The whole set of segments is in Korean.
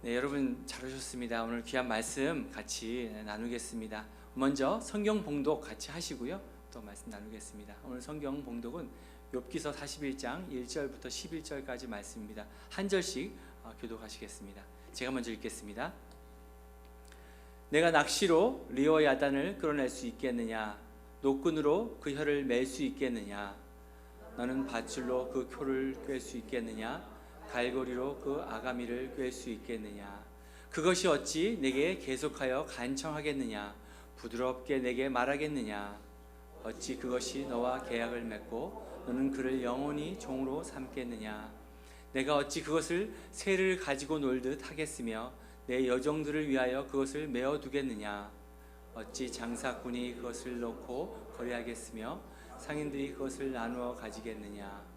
네, 여러분 잘 오셨습니다. 오늘 귀한 말씀 같이 나누겠습니다. 먼저 성경 봉독 같이 하시고요. 또 말씀 나누겠습니다. 오늘 성경 봉독은 욥기서 41장 1절부터 11절까지 말씀입니다. 한 절씩 교독하시겠습니다. 제가 먼저 읽겠습니다. 내가 낚시로 리워야단을 끌어낼 수 있겠느냐? 노끈으로 그 혀를 맬 수 있겠느냐? 너는 밧줄로 그 쿄를 꿰 수 있겠느냐? 갈고리로 그 아가미를 꿰 수 있겠느냐? 그것이 어찌 내게 계속하여 간청하겠느냐? 부드럽게 내게 말하겠느냐? 어찌 그것이 너와 계약을 맺고 너는 그를 영원히 종으로 삼겠느냐? 내가 어찌 그것을 새를 가지고 놀듯 하겠으며 내 여종들을 위하여 그것을 메어두겠느냐? 어찌 장사꾼이 그것을 놓고 거래하겠으며 상인들이 그것을 나누어 가지겠느냐?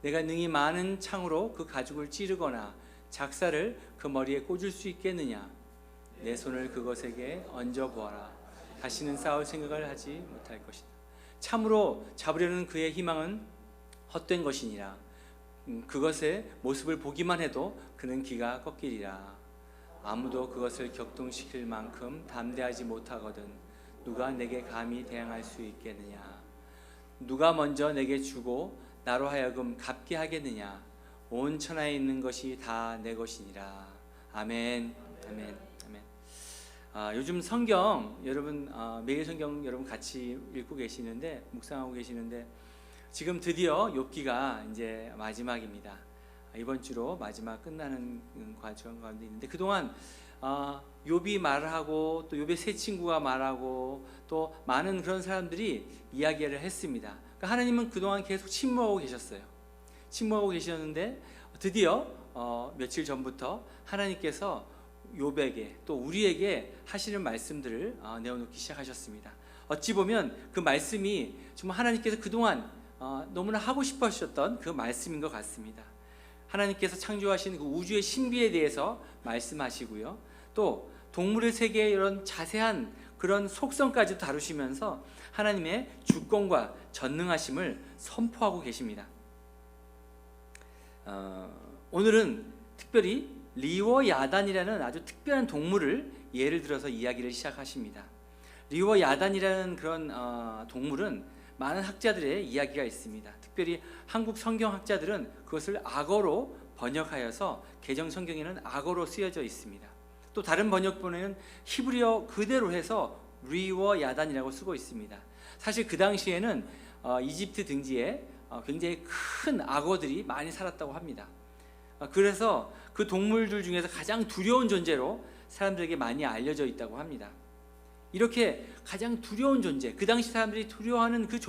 내가 능히 많은 창으로 그 가죽을 찌르거나 작사를 그 머리에 꽂을 수 있겠느냐? 내 손을 그것에게 얹어 보아라. 다시는 싸울 생각을 하지 못할 것이다. 참으로 잡으려는 그의 희망은 헛된 것이니라. 그것의 모습을 보기만 해도 그는 기가 꺾이리라. 아무도 그것을 격동시킬 만큼 담대하지 못하거든 누가 내게 감히 대항할 수 있겠느냐? 누가 먼저 내게 주고 나로 하여금 갚게 하겠느냐? 온 천하에 있는 것이 다 내 것이니라. 아멘. 아멘. 아멘. 요즘 성경 여러분 매일 성경 여러분 같이 읽고 계시는데 묵상하고 계시는데 지금 드디어 욥기가 이제 마지막입니다. 이번 주로 마지막 끝나는 과정 가운데 있는데 그동안 욥이 말하고 또 욥의 세 친구가 말하고 또 많은 그런 사람들이 이야기를 했습니다. 그러니까 하나님은 그동안 계속 침묵하고 계셨어요. 침묵하고 계셨는데 드디어 며칠 전부터 하나님께서 욥에게 또 우리에게 하시는 말씀들을 내어놓기 시작하셨습니다. 어찌 보면 그 말씀이 정말 하나님께서 그동안 너무나 하고 싶어 하셨던 그 말씀인 것 같습니다. 하나님께서 창조하신 그 우주의 신비에 대해서 말씀하시고요. 또 동물의 세계의 이런 자세한 그런 속성까지 다루시면서 하나님의 주권과 전능하심을 선포하고 계십니다. 오늘은 특별히 리워야단이라는 아주 특별한 동물을 예를 들어서 이야기를 시작하십니다. 리워야단이라는 그런 동물은 많은 학자들의 이야기가 있습니다. 특별히 한국 성경학자들은 그것을 악어로 번역하여서 개정 성경에는 악어로 쓰여져 있습니다. 또 다른 번역본에는 히브리어 그대로 해서 리워야단이라고 쓰고 있습니다. 사실 그 당시에는 이집트 등지에 굉장히 큰 악어들이 많이 살았다고 합니다. 그래서 그 동물들 중에서 가장 두려운 존재로 사람들에게 많이 알려져 있다고 합니다. 이렇게 가장 두려운 존재, 그 당시 사람들이 두려워하는 그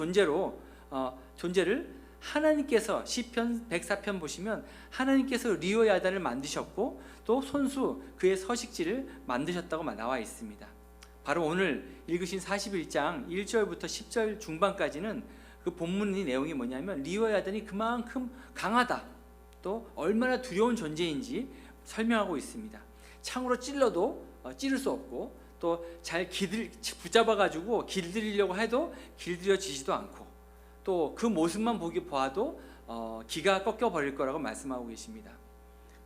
존재를 하나님께서 시편 104편 보시면 하나님께서 리워야단을 만드셨고 또 손수 그의 서식지를 만드셨다고 나와 있습니다. 바로 오늘 읽으신 41장 1절부터 10절 중반까지는 그 본문의 내용이 뭐냐면 리워야단이 그만큼 강하다, 또 얼마나 두려운 존재인지 설명하고 있습니다. 창으로 찔러도 찌를 수 없고 또 잘 붙잡아가지고 길들이려고 해도 길들여지지도 않고 또 그 모습만 보아도 기가 꺾여 버릴 거라고 말씀하고 계십니다.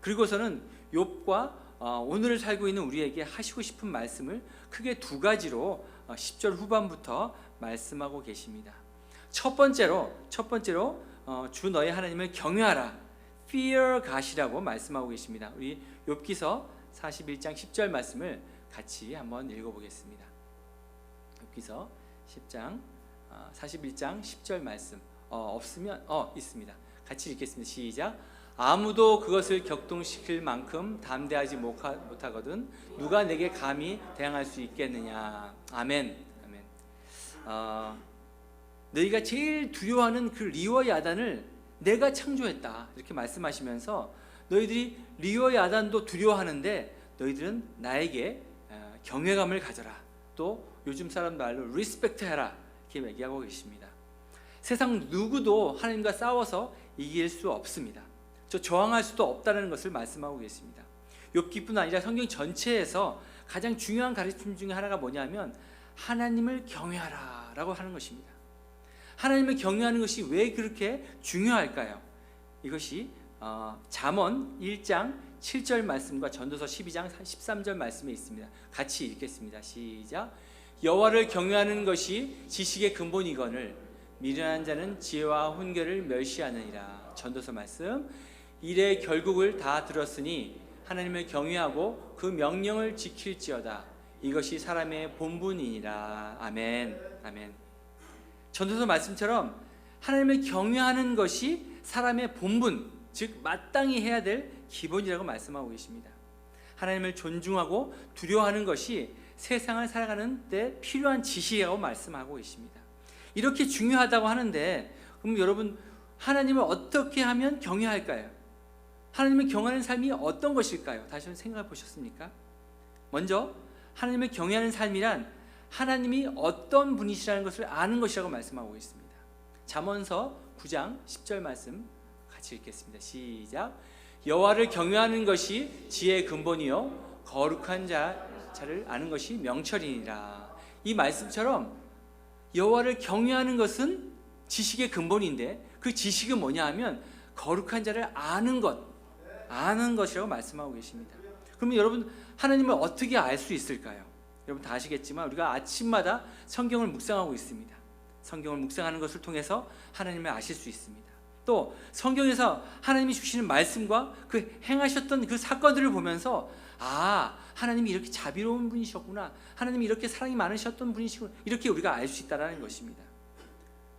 그리고서는 욥과 오늘을 살고 있는 우리에게 하시고 싶은 말씀을 크게 두 가지로 10절 후반부터 말씀하고 계십니다. 첫 번째로 주 너의 하나님을 경외하라, fear God이라고 말씀하고 계십니다. 우리 욥기서 41장 10절 말씀을 같이 한번 읽어보겠습니다. 욥기서 41장 10절 말씀 없으면 있습니다. 같이 읽겠습니다. 시작. 아무도 그것을 격동시킬 만큼 담대하지 못하거든 누가 내게 감히 대항할 수 있겠느냐. 아멘. 아멘. 너희가 제일 두려워하는 그 리워야단을 내가 창조했다 이렇게 말씀하시면서 너희들이 리워야단도 두려워하는데 너희들은 나에게 경외감을 가져라, 또 요즘 사람 말로 리스펙트 해라 이렇게 얘기하고 계십니다. 세상 누구도 하나님과 싸워서 이길 수 없습니다. 저항할 수도 없다는 것을 말씀하고 계십니다. 욥기뿐 아니라 성경 전체에서 가장 중요한 가르침 중에 하나가 뭐냐면 하나님을 경외하라 라고 하는 것입니다. 하나님을 경외하는 것이 왜 그렇게 중요할까요? 이것이 잠언 1장 7절 말씀과 전도서 12장 13절 말씀에 있습니다. 같이 읽겠습니다. 시작. 여호와를 경외하는 것이 지식의 근본이거늘 미련한 자는 지혜와 훈계를 멸시하느니라. 전도서 말씀. 일의 결국을 다 들었으니 하나님을 경외하고 그 명령을 지킬지어다. 이것이 사람의 본분이니라. 아멘. 아멘. 전도서 말씀처럼 하나님을 경외하는 것이 사람의 본분, 즉 마땅히 해야 될 기본이라고 말씀하고 계십니다. 하나님을 존중하고 두려워하는 것이 세상을 살아가는 데 필요한 지식이라고 말씀하고 계십니다. 이렇게 중요하다고 하는데, 그럼 여러분, 하나님을 어떻게 하면 경외할까요? 하나님을 경외하는 삶이 어떤 것일까요? 다시 한번 생각해 보셨습니까? 먼저 하나님을 경외하는 삶이란 하나님이 어떤 분이시라는 것을 아는 것이라고 말씀하고 있습니다. 잠언서 9장 10절 말씀 같이 읽겠습니다. 시작. 여호와를 경외하는 것이 지혜의 근본이요 거룩한 자를 아는 것이 명철이니라. 이 말씀처럼 여호와를 경외하는 것은 지식의 근본인데, 그 지식은 뭐냐 하면 거룩한 자를 아는 것이라고 말씀하고 계십니다. 그러면 여러분, 하나님을 어떻게 알 수 있을까요? 여러분 다 아시겠지만 우리가 아침마다 성경을 묵상하고 있습니다. 성경을 묵상하는 것을 통해서 하나님을 아실 수 있습니다. 또 성경에서 하나님이 주시는 말씀과 그 행하셨던 그 사건들을 보면서, 아, 하나님이 이렇게 자비로운 분이셨구나, 하나님이 이렇게 사랑이 많으셨던 분이시구나, 이렇게 우리가 알 수 있다는 것입니다.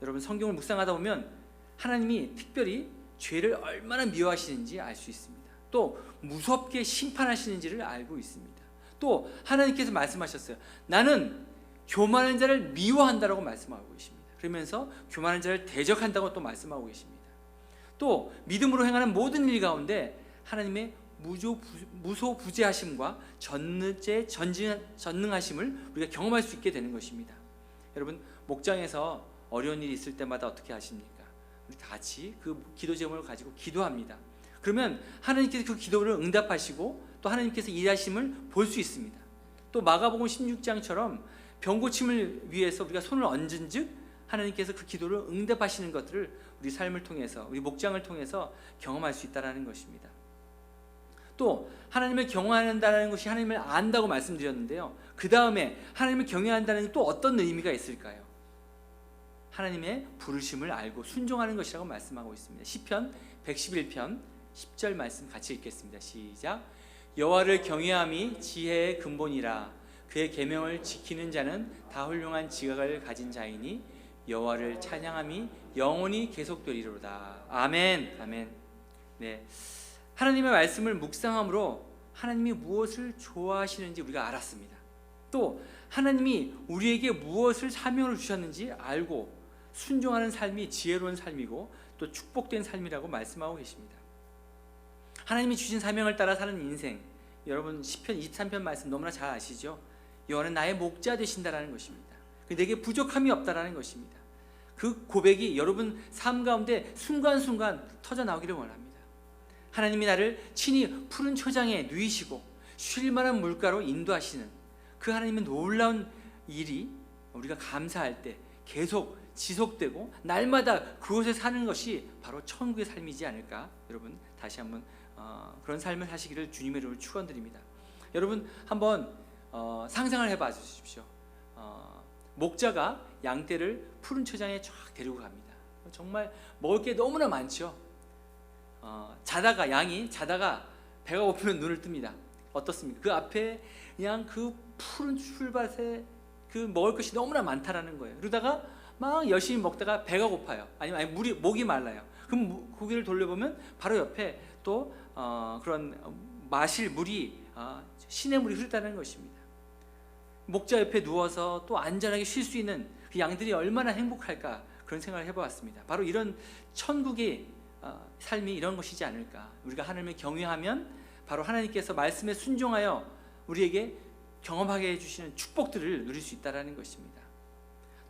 여러분, 성경을 묵상하다 보면 하나님이 특별히 죄를 얼마나 미워하시는지 알 수 있습니다. 또 무섭게 심판하시는지를 알고 있습니다. 또 하나님께서 말씀하셨어요. 나는 교만한 자를 미워한다라고 말씀하고 계십니다. 그러면서 교만한 자를 대적한다고 또 말씀하고 계십니다. 또 믿음으로 행하는 모든 일 가운데 하나님의 무소부재하심과 전능하심을 우리가 경험할 수 있게 되는 것입니다. 여러분, 목장에서 어려운 일이 있을 때마다 어떻게 하십니까? 우리 다 같이 그 기도 제목을 가지고 기도합니다. 그러면 하나님께서 그 기도를 응답하시고 또 하나님께서 일하심을 볼 수 있습니다. 또 마가복음 16장처럼 병 고침을 위해서 우리가 손을 얹은 즉 하나님께서 그 기도를 응답하시는 것들을 우리 삶을 통해서, 우리 목장을 통해서 경험할 수 있다는 것입니다. 또 하나님을 경외한다는 것이 하나님을 안다고 말씀드렸는데요, 그 다음에 하나님을 경외한다는 또 어떤 의미가 있을까요? 하나님의 부르심을 알고 순종하는 것이라고 말씀하고 있습니다. 시편 111편 10절 말씀 같이 읽겠습니다. 시작. 여호와를 경외함이 지혜의 근본이라. 그의 계명을 지키는 자는 다 훌륭한 지각을 가진 자이니 여호와를 찬양함이 영원히 계속되리로다. 아멘. 아멘. 네, 하나님의 말씀을 묵상함으로 하나님이 무엇을 좋아하시는지 우리가 알았습니다. 또 하나님이 우리에게 무엇을 사명을 주셨는지 알고 순종하는 삶이 지혜로운 삶이고 또 축복된 삶이라고 말씀하고 계십니다. 하나님이 주신 사명을 따라 사는 인생, 여러분 시편 23편 말씀 너무나 잘 아시죠? 여호와는 나의 목자 되신다라는 것입니다. 내게 부족함이 없다라는 것입니다. 그 고백이 여러분 삶 가운데 순간순간 터져 나오기를 원합니다. 하나님이 나를 친히 푸른 초장에 누이시고 쉴 만한 물가로 인도하시는 그 하나님의 놀라운 일이 우리가 감사할 때 계속 지속되고 날마다 그곳에 사는 것이 바로 천국의 삶이지 않을까. 여러분 다시 한번 그런 삶을 사시기를 주님의 이름으로 축원드립니다. 여러분 한번 상상을 해봐 주십시오. 목자가 양떼를 푸른 초장에 쫙 데리고 갑니다. 정말 먹을 게 너무나 많죠. 양이 자다가 배가 고프면 눈을 뜹니다. 어떻습니까? 그 앞에 그냥 그 푸른 풀밭에 그 먹을 것이 너무나 많다라는 거예요. 그러다가 막 열심히 먹다가 배가 고파요. 아니면 목이 말라요. 그럼 고개를 돌려보면 바로 옆에 또 그런 마실 물이 시냇물이 흐르다는 것입니다. 목자 옆에 누워서 또 안전하게 쉴 수 있는 그 양들이 얼마나 행복할까, 그런 생각을 해보았습니다. 바로 이런 천국의 삶이 이런 것이지 않을까. 우리가 하나님을 경외하면 바로 하나님께서 말씀에 순종하여 우리에게 경험하게 해주시는 축복들을 누릴 수 있다는 것입니다.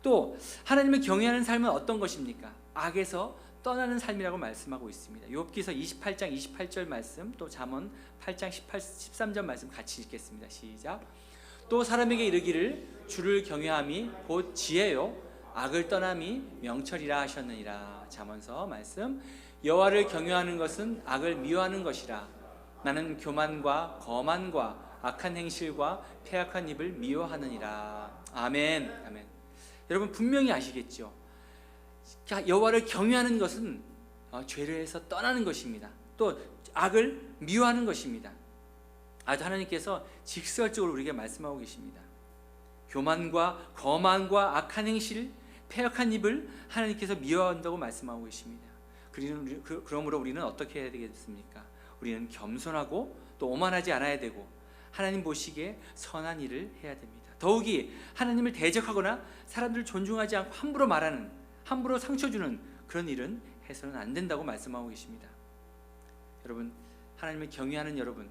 또 하나님을 경외하는 삶은 어떤 것입니까? 악에서 떠나는 삶이라고 말씀하고 있습니다. 욥기서 28장 28절 말씀, 또 잠언 8장 13절 말씀 같이 읽겠습니다. 시작. 또 사람에게 이르기를 주를 경외함이 곧 지혜요 악을 떠남이 명철이라 하셨느니라. 잠언서 말씀. 여호와를 경외하는 것은 악을 미워하는 것이라. 나는 교만과 거만과 악한 행실과 패악한 입을 미워하느니라. 아멘. 아멘. 여러분 분명히 아시겠죠? 여호와를 경외하는 것은 죄를에서 떠나는 것입니다. 또 악을 미워하는 것입니다. 아주 하나님께서 직설적으로 우리에게 말씀하고 계십니다. 교만과 거만과 악한 행실, 패역한 입을 하나님께서 미워한다고 말씀하고 계십니다. 그러므로 우리는 어떻게 해야 되겠습니까? 우리는 겸손하고 또 오만하지 않아야 되고 하나님 보시기에 선한 일을 해야 됩니다. 더욱이 하나님을 대적하거나 사람들을 존중하지 않고 함부로 말하는, 함부로 상처 주는 그런 일은 해서는 안 된다고 말씀하고 계십니다. 여러분, 하나님을 경외하는 여러분,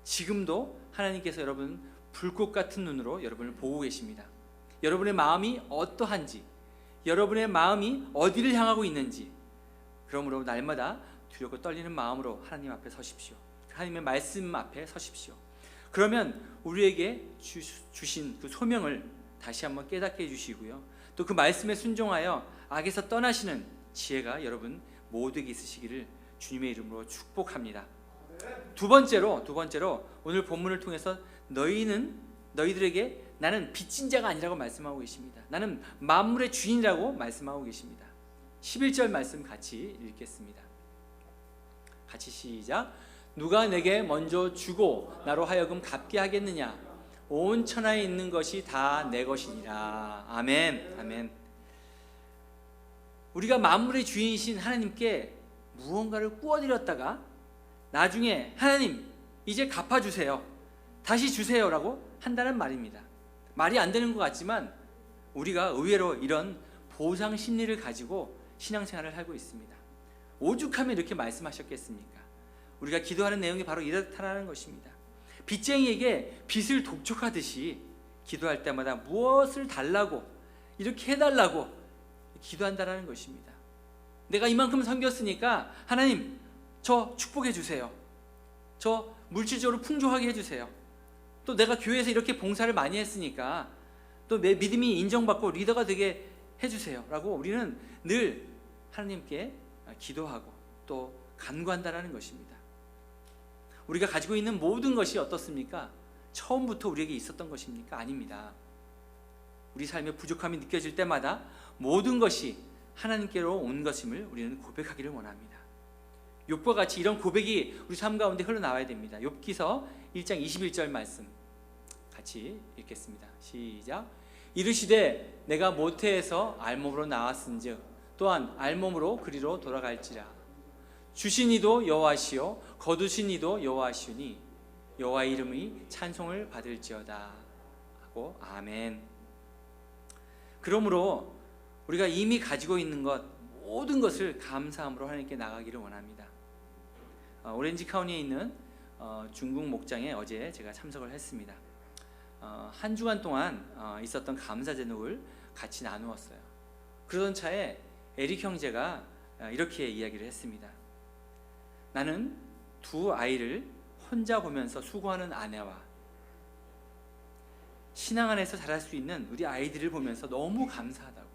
지금도 하나님께서 여러분 불꽃 같은 눈으로 여러분을 보고 계십니다. 여러분의 마음이 어떠한지, 여러분의 마음이 어디를 향하고 있는지, 그러므로 날마다 두렵고 떨리는 마음으로 하나님 앞에 서십시오. 하나님의 말씀 앞에 서십시오. 그러면 우리에게 주신 그 소명을 다시 한번 깨닫게 해주시고요, 또 그 말씀에 순종하여 악에서 떠나시는 지혜가 여러분 모두에게 있으시기를 주님의 이름으로 축복합니다. 두 번째로 오늘 본문을 통해서 너희들에게 나는 빚진 자가 아니라고 말씀하고 계십니다. 나는 만물의 주인이라고 말씀하고 계십니다. 11절 말씀 같이 읽겠습니다. 같이 시작. 누가 내게 먼저 주고 나로 하여금 갚게 하겠느냐? 온 천하에 있는 것이 다 내 것이니라. 아멘. 아멘. 우리가 만물의 주인이신 하나님께 무언가를 꾸어드렸다가 나중에 하나님 이제 갚아주세요, 다시 주세요라고 한다는 말입니다. 말이 안 되는 것 같지만 우리가 의외로 이런 보상 심리를 가지고 신앙생활을 하고 있습니다. 오죽하면 이렇게 말씀하셨겠습니까? 우리가 기도하는 내용이 바로 이렇다는 것입니다. 빚쟁이에게 빚을 독촉하듯이 기도할 때마다 무엇을 달라고, 이렇게 해달라고 기도한다는 것입니다. 내가 이만큼 섬겼으니까 하나님 저 축복해 주세요, 저 물질적으로 풍족하게 해주세요, 또 내가 교회에서 이렇게 봉사를 많이 했으니까 또 내 믿음이 인정받고 리더가 되게 해주세요 라고 우리는 늘 하나님께 기도하고 또 간구한다는 것입니다. 우리가 가지고 있는 모든 것이 어떻습니까? 처음부터 우리에게 있었던 것입니까? 아닙니다. 우리 삶의 부족함이 느껴질 때마다 모든 것이 하나님께로 온 것임을 우리는 고백하기를 원합니다. 욥과 같이 이런 고백이 우리 삶 가운데 흘러나와야 됩니다. 욥기서 1장 21절 말씀 같이 읽겠습니다. 시작. 이르시되 내가 모태에서 알몸으로 나왔은즉 또한 알몸으로 그리로 돌아갈지라. 주신 이도 여호와시요 거두신 이도 여호와시오니 여호와의 이름이 찬송을 받을지어다 하고 아멘. 그러므로 우리가 이미 가지고 있는 것 모든 것을 감사함으로 하나님께 나가기를 원합니다. 오렌지 카운티에 있는 중국 목장에 어제 제가 참석을 했습니다. 한 주간 동안 있었던 감사 제목을 같이 나누었어요. 그러던 차에 에릭 형제가 이렇게 이야기를 했습니다. 나는 두 아이를 혼자 보면서 수고하는 아내와 신앙 안에서 자랄 수 있는 우리 아이들을 보면서 너무 감사하다고,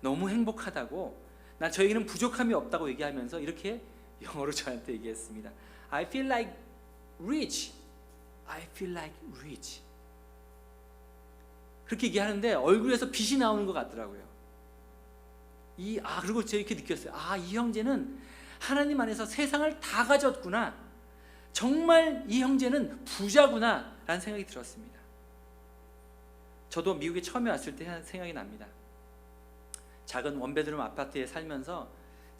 너무 행복하다고, 나 저에게는 부족함이 없다고 얘기하면서 이렇게 영어로 저한테 얘기했습니다. I feel like rich. I feel like rich. 그렇게 얘기하는데 얼굴에서 빛이 나오는 것 같더라고요. 그리고 제가 이렇게 느꼈어요. 이 형제는 하나님 안에서 세상을 다 가졌구나. 정말 이 형제는 부자구나 라는 생각이 들었습니다. 저도 미국에 처음에 왔을 때 생각이 납니다. 작은 원베드룸 아파트에 살면서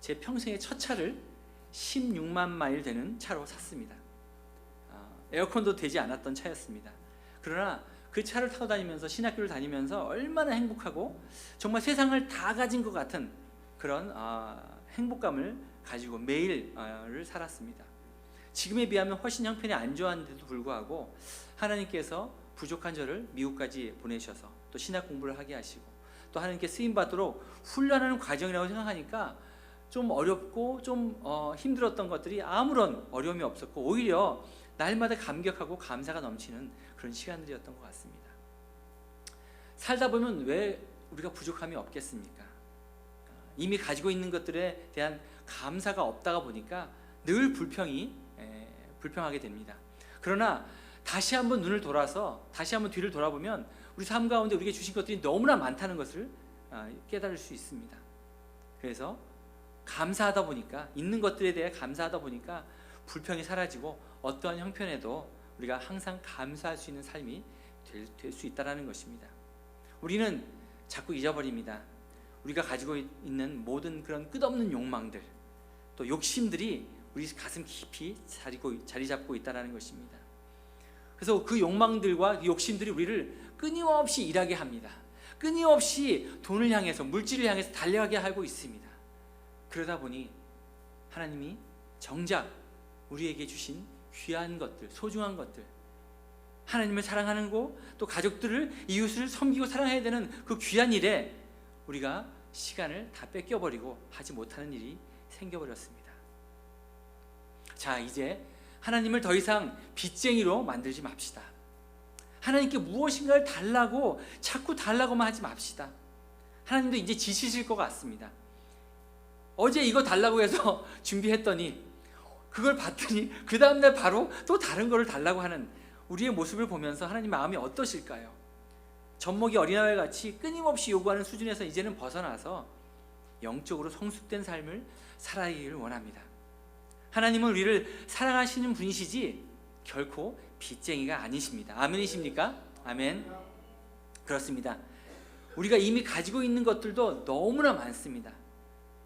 제 평생의 첫 차를 16만 마일 되는 차로 샀습니다. 에어컨도 되지 않았던 차였습니다. 그러나 그 차를 타고 다니면서 신학교를 다니면서 얼마나 행복하고 정말 세상을 다 가진 것 같은 그런 행복감을 가지고 매일을 살았습니다. 지금에 비하면 훨씬 형편이 안 좋았는데도 불구하고 하나님께서 부족한 저를 미국까지 보내셔서 또 신학 공부를 하게 하시고 또 하나님께 쓰임받도록 훈련하는 과정이라고 생각하니까 좀 어렵고 좀 힘들었던 것들이 아무런 어려움이 없었고 오히려 날마다 감격하고 감사가 넘치는 그런 시간들이었던 것 같습니다. 살다 보면 왜 우리가 부족함이 없겠습니까? 이미 가지고 있는 것들에 대한 감사가 없다가 보니까 늘 불평이 불평하게 됩니다. 그러나 다시 한번 눈을 돌아서 다시 한번 뒤를 돌아보면 우리 삶 가운데 우리에게 주신 것들이 너무나 많다는 것을 깨달을 수 있습니다. 그래서 감사하다 보니까, 있는 것들에 대해 감사하다 보니까 불평이 사라지고 어떠한 형편에도 우리가 항상 감사할 수 있는 삶이 될 수 있다는 것입니다. 우리는 자꾸 잊어버립니다. 우리가 가지고 있는 모든 그런 끝없는 욕망들, 또 욕심들이 우리 가슴 깊이 자리 잡고 있다는 것입니다. 그래서 그 욕망들과 그 욕심들이 우리를 끊임없이 일하게 합니다. 끊임없이 돈을 향해서, 물질을 향해서 달려가게 하고 있습니다. 그러다 보니 하나님이 정작 우리에게 주신 귀한 것들, 소중한 것들, 하나님을 사랑하는 거, 또 가족들을, 이웃을 섬기고 사랑해야 되는 그 귀한 일에 우리가 시간을 다 뺏겨버리고 하지 못하는 일이 생겨버렸습니다. 자, 이제 하나님을 더 이상 빚쟁이로 만들지 맙시다. 하나님께 무엇인가를 달라고, 자꾸 달라고만 하지 맙시다. 하나님도 이제 지치실 것 같습니다. 어제 이거 달라고 해서 준비했더니 그걸 받더니 그 다음날 바로 또 다른 거를 달라고 하는 우리의 모습을 보면서 하나님 마음이 어떠실까요? 젖먹이 어린아이 같이 끊임없이 요구하는 수준에서 이제는 벗어나서 영적으로 성숙된 삶을 살아가기를 원합니다. 하나님은 우리를 사랑하시는 분이시지 결코 빚쟁이가 아니십니다. 아멘이십니까? 아멘. 그렇습니다. 우리가 이미 가지고 있는 것들도 너무나 많습니다.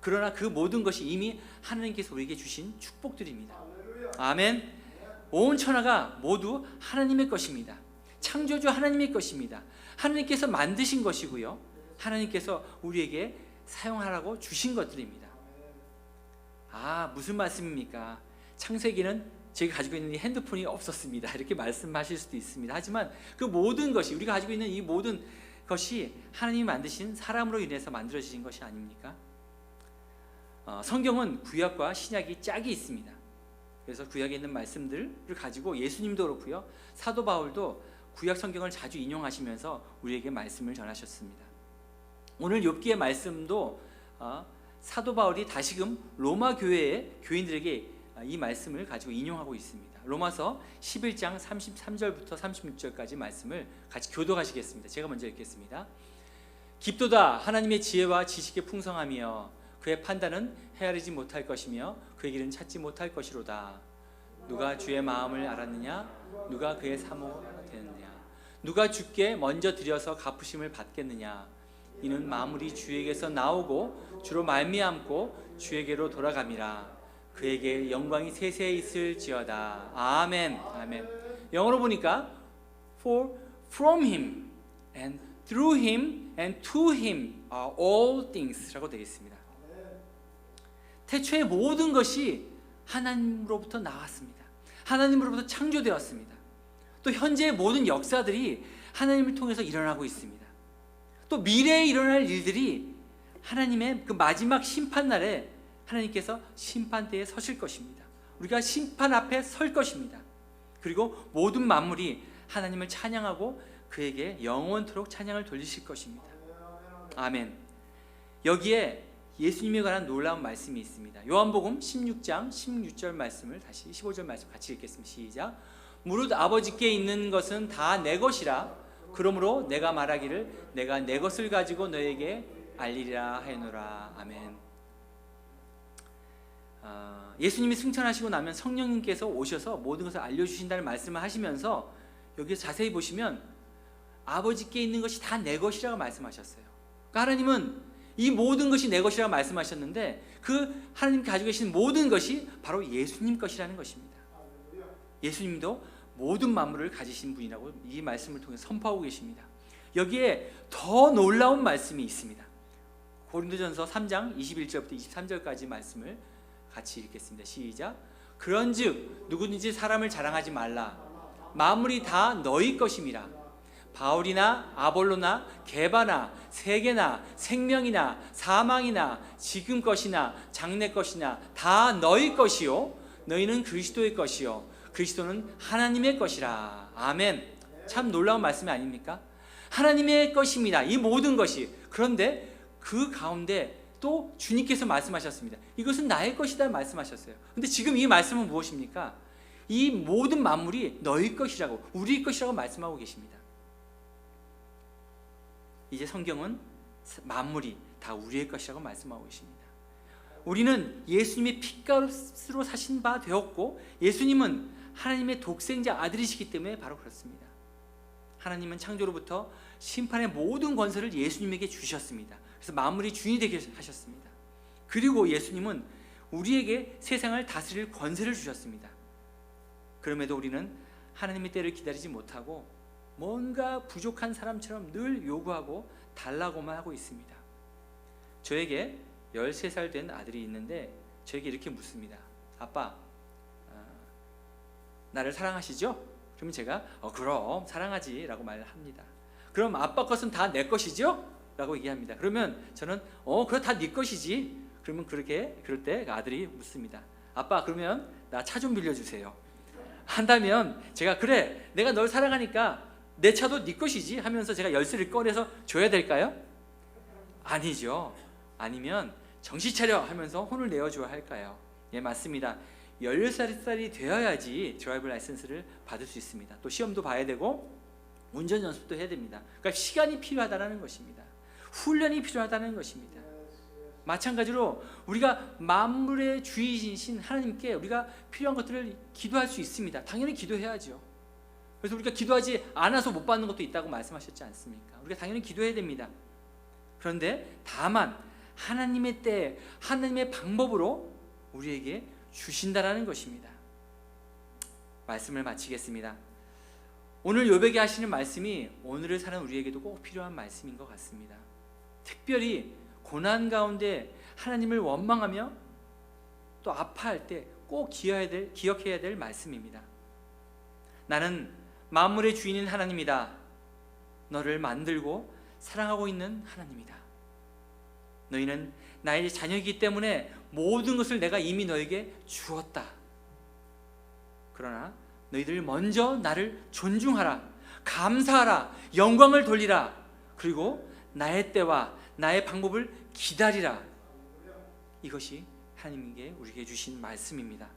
그러나 그 모든 것이 이미 하나님께서 우리에게 주신 축복들입니다. 아멘. 온 천하가 모두 하나님의 것입니다. 창조주 하나님의 것입니다. 하나님께서 만드신 것이고요, 하나님께서 우리에게 사용하라고 주신 것들입니다. 무슨 말씀입니까? 창세기는 제가 가지고 있는 이 핸드폰이 없었습니다, 이렇게 말씀하실 수도 있습니다. 하지만 그 모든 것이, 우리가 가지고 있는 이 모든 것이 하나님이 만드신 사람으로 인해서 만들어진 것이 아닙니까? 성경은 구약과 신약이 짝이 있습니다. 그래서 구약에 있는 말씀들을 가지고 예수님도 그렇고요, 사도 바울도 구약 성경을 자주 인용하시면서 우리에게 말씀을 전하셨습니다. 오늘 욥기의 말씀도 사도 바울이 다시금 로마 교회의 교인들에게 이 말씀을 가지고 인용하고 있습니다. 로마서 11장 33절부터 36절까지 말씀을 같이 교독하시겠습니다. 제가 먼저 읽겠습니다. 깊도다 하나님의 지혜와 지식의 풍성함이여, 그의 판단은 헤아리지 못할 것이며 그의 길은 찾지 못할 것이로다. 누가 주의 마음을 알았느냐? 누가 그의 사모가 되느냐? 누가 주께 먼저 드려서 갚으심을 받겠느냐? 이는 만물이 주에게서 나오고 주로 말미암고 주에게로 돌아감이라. 그에게 영광이 세세히 있을지어다. 아멘. 아멘. 영어로 보니까 For from him and through him and to him are all things라고 되어 있습니다. 태초의 모든 것이 하나님으로부터 나왔습니다. 하나님으로부터 창조되었습니다. 또 현재의 모든 역사들이 하나님을 통해서 일어나고 있습니다. 또 미래에 일어날 일들이 하나님의 그 마지막 심판날에 하나님께서 심판대에 서실 것입니다. 우리가 심판 앞에 설 것입니다. 그리고 모든 만물이 하나님을 찬양하고 그에게 영원토록 찬양을 돌리실 것입니다. 아멘. 여기에 예수님에 관한 놀라운 말씀이 있습니다. 요한복음 16장 16절 말씀을 다시 15절 말씀 같이 읽겠습니다. 시작. 무릇 아버지께 있는 것은 다 내 것이라. 그러므로 내가 말하기를 내가 내 것을 가지고 너에게 알리리라 하노라. 아멘. 예수님이 승천하시고 나면 성령님께서 오셔서 모든 것을 알려주신다는 말씀을 하시면서 여기서 자세히 보시면 아버지께 있는 것이 다 내 것이라고 말씀하셨어요. 그러니까 하나님은 이 모든 것이 내 것이라고 말씀하셨는데 그 하나님 가지고 계신 모든 것이 바로 예수님 것이라는 것입니다. 예수님도 모든 만물을 가지신 분이라고 이 말씀을 통해 선포하고 계십니다. 여기에 더 놀라운 말씀이 있습니다. 고린도전서 3장 21절부터 23절까지 말씀을 같이 읽겠습니다. 시작. 그런즉 누구든지 사람을 자랑하지 말라. 만물이 다 너희 것임이라. 바울이나 아볼로나 게바나 세계나 생명이나 사망이나 지금 것이나 장래 것이나 다 너희 것이요 너희는 그리스도의 것이요 그리스도는 하나님의 것이라. 아멘. 참 놀라운 말씀이 아닙니까? 하나님의 것입니다, 이 모든 것이. 그런데 그 가운데 또 주님께서 말씀하셨습니다. 이것은 나의 것이다 말씀하셨어요. 근데 지금 이 말씀은 무엇입니까? 이 모든 만물이 너희 것이라고, 우리 것이라고 말씀하고 계십니다. 이제 성경은 만물이 다 우리의 것이라고 말씀하고 계십니다. 우리는 예수님의 피값으로 사신 바 되었고, 예수님은 하나님의 독생자 아들이시기 때문에 바로 그렇습니다. 하나님은 창조로부터 심판의 모든 권세를 예수님에게 주셨습니다. 그래서 만물이 주인이 되게 하셨습니다. 그리고 예수님은 우리에게 세상을 다스릴 권세를 주셨습니다. 그럼에도 우리는 하나님의 때를 기다리지 못하고 뭔가 부족한 사람처럼 늘 요구하고 달라고만 하고 있습니다. 저에게 13살 된 아들이 있는데 저에게 이렇게 묻습니다. 아빠, 나를 사랑하시죠? 그러면 제가 그럼 사랑하지 라고 말을 합니다. 그럼 아빠 것은 다 내 것이죠? 라고 얘기합니다. 그러면 저는 그래 다 네 것이지. 그러면 그럴 때 아들이 묻습니다. 아빠, 그러면 나 차 좀 빌려주세요. 한다면 제가 그래, 내가 널 사랑하니까 내 차도 네 것이지 하면서 제가 열쇠를 꺼내서 줘야 될까요? 아니죠. 아니면 정신 차려 하면서 혼을 내어줘야 할까요? 예, 맞습니다. 16살이 되어야지 드라이브 라이선스를 받을 수 있습니다. 또 시험도 봐야 되고 운전 연습도 해야 됩니다. 그러니까 시간이 필요하다는 것입니다. 훈련이 필요하다는 것입니다. 마찬가지로 우리가 만물의 주인이신 하나님께 우리가 필요한 것들을 기도할 수 있습니다. 당연히 기도해야죠. 그래서 우리가 기도하지 않아서 못 받는 것도 있다고 말씀하셨지 않습니까? 우리가 당연히 기도해야 됩니다. 그런데 다만 하나님의 때, 하나님의 방법으로 우리에게 주신다라는 것입니다. 말씀을 마치겠습니다. 오늘 욥에게 하시는 말씀이 오늘을 사는 우리에게도 꼭 필요한 말씀인 것 같습니다. 특별히 고난 가운데 하나님을 원망하며 또 아파할 때 꼭 기억해야 될 말씀입니다. 나는 만물의 주인인 하나님이다. 너를 만들고 사랑하고 있는 하나님이다. 너희는 나의 자녀이기 때문에 모든 것을 내가 이미 너에게 주었다. 그러나 너희들 먼저 나를 존중하라, 감사하라, 영광을 돌리라. 그리고 나의 때와 나의 방법을 기다리라. 이것이 하나님께 우리에게 주신 말씀입니다.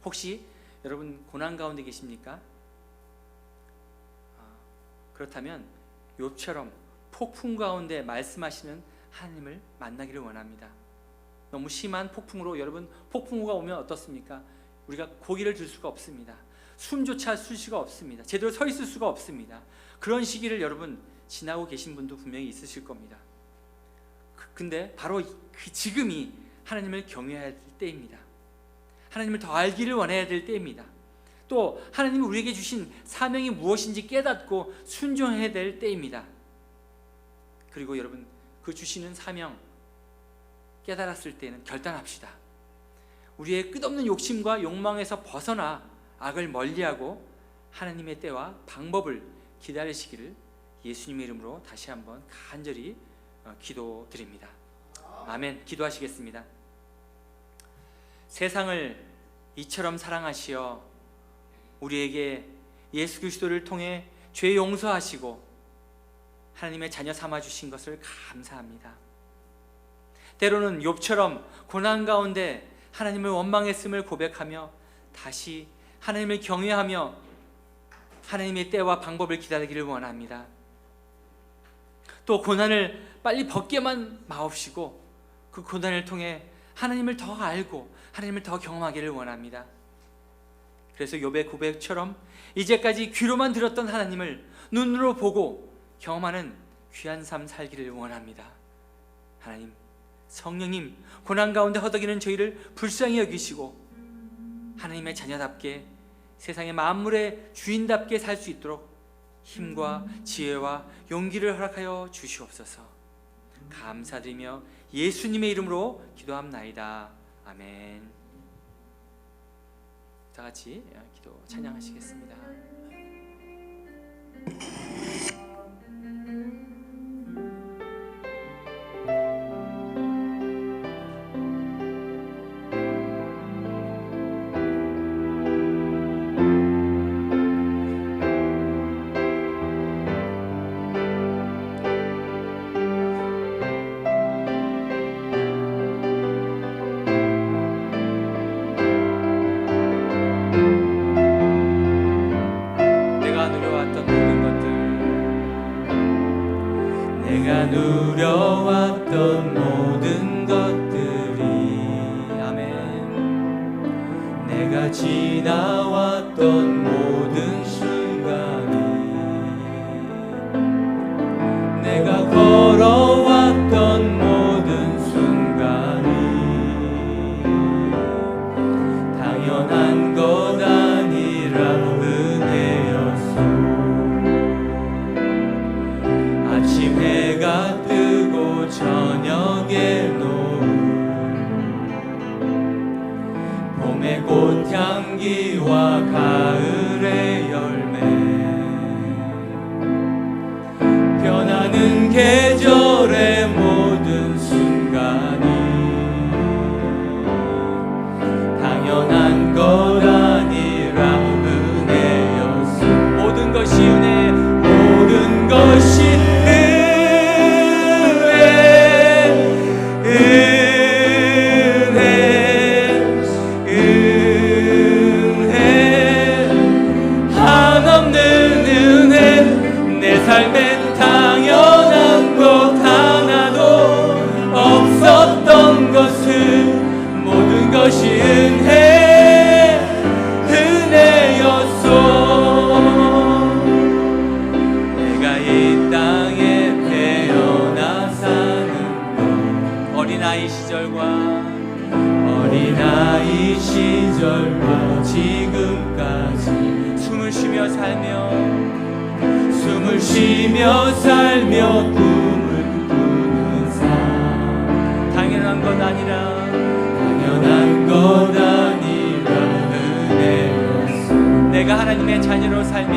혹시 여러분 고난 가운데 계십니까? 그렇다면 욥처럼 폭풍 가운데 말씀하시는 하나님을 만나기를 원합니다. 너무 심한 폭풍으로, 여러분 폭풍우가 오면 어떻습니까? 우리가 고개를 들 수가 없습니다. 숨조차 쉴 수가 없습니다. 제대로 서 있을 수가 없습니다. 그런 시기를 여러분 지나고 계신 분도 분명히 있으실 겁니다. 근데 바로 지금이 하나님을 경외해야 될 때입니다. 하나님을 더 알기를 원해야 될 때입니다. 또 하나님이 우리에게 주신 사명이 무엇인지 깨닫고 순종해야 될 때입니다. 그리고 여러분 그 주시는 사명 깨달았을 때는 결단합시다. 우리의 끝없는 욕심과 욕망에서 벗어나 악을 멀리하고 하나님의 때와 방법을 기다리시기를 예수님의 이름으로 다시 한번 간절히 기도드립니다. 아멘. 기도하시겠습니다. 세상을 이처럼 사랑하시어 우리에게 예수 그리스도를 통해 죄 용서하시고 하나님의 자녀 삼아 주신 것을 감사합니다. 때로는 욥처럼 고난 가운데 하나님을 원망했음을 고백하며 다시 하나님을 경외하며 하나님의 때와 방법을 기다리기를 원합니다. 또 고난을 빨리 벗게만 마옵시고 그 고난을 통해 하나님을 더 알고 하나님을 더 경험하기를 원합니다. 그래서 욥의 고백처럼 이제까지 귀로만 들었던 하나님을 눈으로 보고 경험하는 귀한 삶 살기를 원합니다. 하나님, 성령님, 고난 가운데 허덕이는 저희를 불쌍히 여기시고 하나님의 자녀답게 세상의 만물의 주인답게 살 수 있도록 힘과 지혜와 용기를 허락하여 주시옵소서. 감사드리며 예수님의 이름으로 기도합나이다. 아멘. 다 같이 기도 찬양하시겠습니다. 내가 누려왔던 모든 것들, 내가 누려왔던 모든 것들이, 아멘. 내가 지나왔던 모든 순간이, 내가 걸어왔던 모든 순간이 당연한 것 아니라 은혜였소. 아침 해가 뜨고 저녁에 노을, 봄의 꽃향기와 가을의 열매, 변하는 계절의 모든 순간이 당연한 것 아니라 은혜였소. 모든 것이 은혜, 모든 것이 은혜, 한없는 은혜. 내 삶엔 당연한 것 하나도 없었던 것은 모든 것이 은혜였소. 내가 이 땅에 태어나 사는 것, 어린아이 시절과 지금까지 숨을 쉬며 살며 꿈을 꾸는 삶, 당연한 것 아니라 은혜였소. 내가 하나님의 자녀로 살며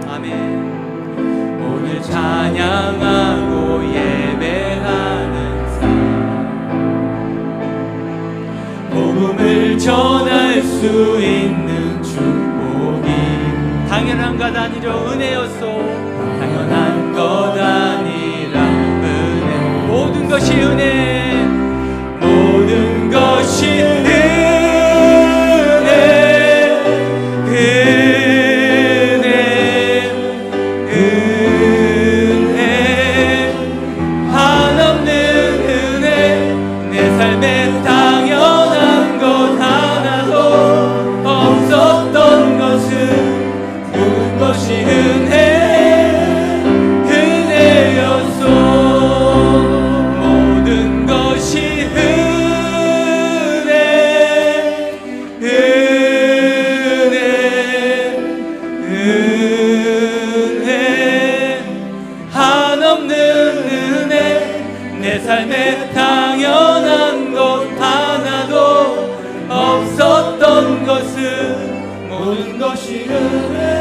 아멘. 오늘 찬양하고 예배하는 삶, 복음을 전할 수 있는 축복이 당연한 것 아니라 은혜였소. 당연한 것 아니라 은혜, 모든 것이 은혜, 모든 것이 은혜. 한없는 은혜, 내 삶에 당연한 것 하나도 없었던 것은 모든 것이 은혜였소. 모든 것이 은혜, 한없는 은혜. 내 삶에 당연한 것 하나도 없었던 것은 모든 것이 은혜였소.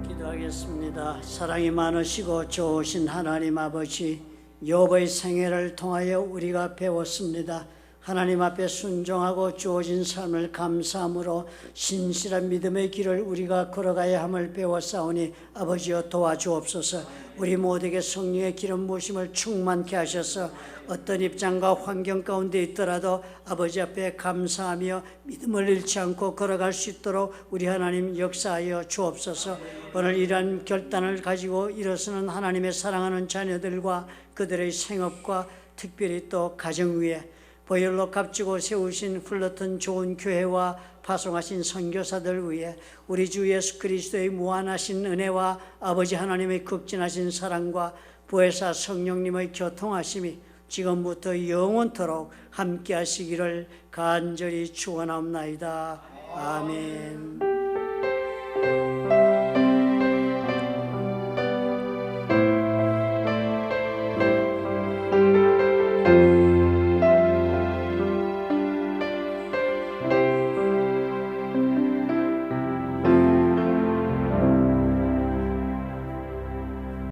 기도하겠습니다. 사랑이 많으시고 좋으신 하나님 아버지, 욥의 생애를 통하여 우리가 배웠습니다. 하나님 앞에 순종하고 주어진 삶을 감사함으로 신실한 믿음의 길을 우리가 걸어가야 함을 배웠사오니 아버지여 도와주옵소서. 우리 모두에게 성령의 기름 부으심을 충만케 하셔서 어떤 입장과 환경 가운데 있더라도 아버지 앞에 감사하며 믿음을 잃지 않고 걸어갈 수 있도록 우리 하나님 역사하여 주옵소서. 오늘 이러한 결단을 가지고 일어서는 하나님의 사랑하는 자녀들과 그들의 생업과 특별히 또 가정 위에 보혈로 값지고 세우신 흘러튼 좋은 교회와 파송하신 선교사들 위해 우리 주 예수 그리스도의 무한하신 은혜와 아버지 하나님의 극진하신 사랑과 보혜사 성령님의 교통하심이 지금부터 영원토록 함께 하시기를 간절히 축원하옵나이다. 아멘.